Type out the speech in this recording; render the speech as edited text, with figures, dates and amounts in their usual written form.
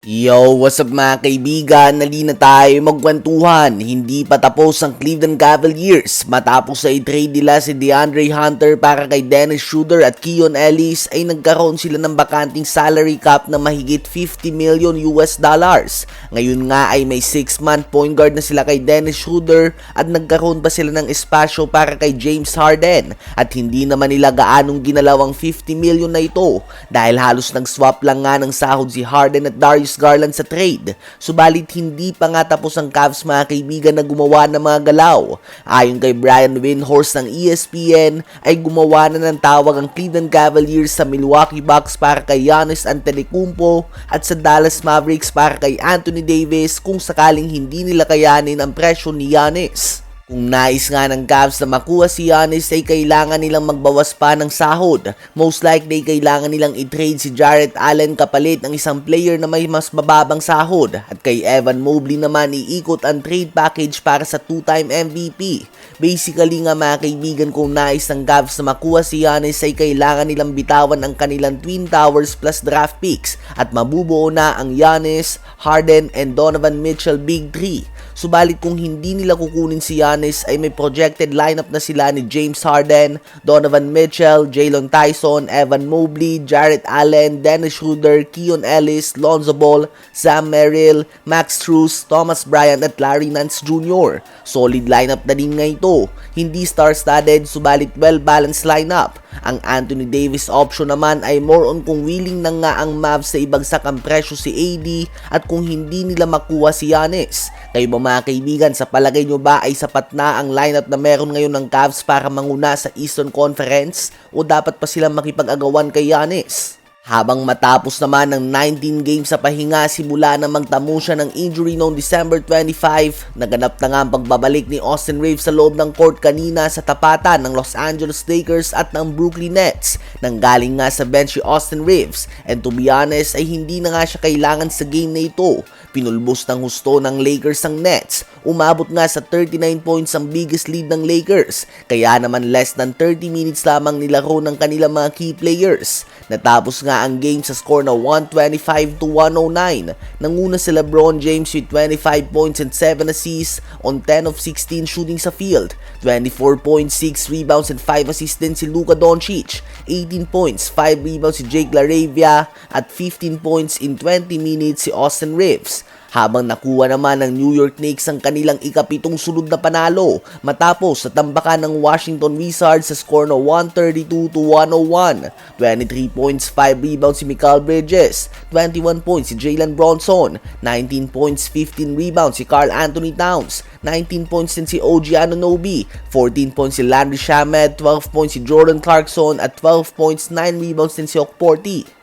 Yo, what's up mga kaibigan? Nali na tayo magkwentuhan. Hindi pa tapos ang Cleveland Cavaliers matapos sa i-trade nila si DeAndre Hunter para kay Dennis Schroeder at Keon Ellis ay nagkaroon sila ng bakanting salary cap na mahigit 50 million US dollars. Ngayon nga ay may 6-month point guard na sila kay Dennis Schroeder at nagkaroon pa sila ng espasyo para kay James Harden at hindi naman nila gaanong ginalaw ang 50 million na ito dahil halos nag-swap lang nga ng sahod si Harden at Darius Garland sa trade. Subalit hindi pa nga tapos ang Cavs mga kaibigan na gumawa ng mga galaw. Ayon kay Brian Windhorst ng ESPN ay gumawa na ng tawag ang Cleveland Cavaliers sa Milwaukee Bucks para kay Giannis Antetokounmpo at sa Dallas Mavericks para kay Anthony Davis kung sakaling hindi nila kayanin ang presyo ni Giannis. Kung nais nga ng Cavs na makuha si Giannis ay kailangan nilang magbawas pa ng sahod. Most likely kailangan nilang i-trade si Jarrett Allen kapalit ng isang player na may mas mababang sahod. At kay Evan Mobley naman iikot ang trade package para sa 2-time MVP. Basically nga mga kaibigan, kung nais ng Cavs na makuha si Giannis ay kailangan nilang bitawan ang kanilang Twin Towers plus draft picks at mabubuo na ang Giannis, Harden and Donovan Mitchell Big 3. Subalit kung hindi nila kukunin si Giannis ay may projected lineup na sila ni James Harden, Donovan Mitchell, Jalen Tyson, Evan Mobley, Jarrett Allen, Dennis Schroeder, Keon Ellis, Lonzo Ball, Sam Merrill, Max Strus, Thomas Bryant at Larry Nance Jr. Solid lineup na din nga ito. Hindi star-studded subalit well-balanced lineup. Ang Anthony Davis option naman ay more on kung willing na nga ang Mavs sa ibagsak ang presyo si AD at kung hindi nila makuha si Giannis. Kayo ba mga kaibigan, sa palagay nyo ba ay sapat na ang lineup na meron ngayon ng Cavs para manguna sa Eastern Conference o dapat pa silang makipag-agawan kay Giannis? Habang matapos naman ng 19 games sa pahinga simula na magtamo siya ng injury noong December 25, naganap na nga ang pagbabalik ni Austin Reaves sa loob ng court kanina sa tapatan ng Los Angeles Lakers at ng Brooklyn Nets. Nanggaling nga sa bench si Austin Reaves and to be honest ay hindi na nga siya kailangan sa game na ito. Pinulbos ng husto ng Lakers ang Nets. Umabot nga sa 39 points ang biggest lead ng Lakers. Kaya naman less than 30 minutes lamang nilaro ng kanilang mga key players. Natapos nga ang game sa score na 125-109. Nanguna si LeBron James with 25 points and 7 assists on 10 of 16 shooting sa field. 24.6 rebounds and 5 assists din si Luka Doncic. 18 points, 5 rebounds si Jake LaRavia at 15 points in 20 minutes si Austin Reaves. Habang nakuha naman ng New York Knicks ang kanilang ikapitong sunod na panalo matapos sa tambakan ng Washington Wizards sa score na 132-101. 23 points, 5 rebounds si Mikal Bridges, 21 points si Jalen Bronson, 19 points, 15 rebounds si Karl Anthony Towns, 19 points din si OG Anunoby, 14 points si Landry Shamet, 12 points si Jordan Clarkson at 12 points, 9 rebounds din si Okporti.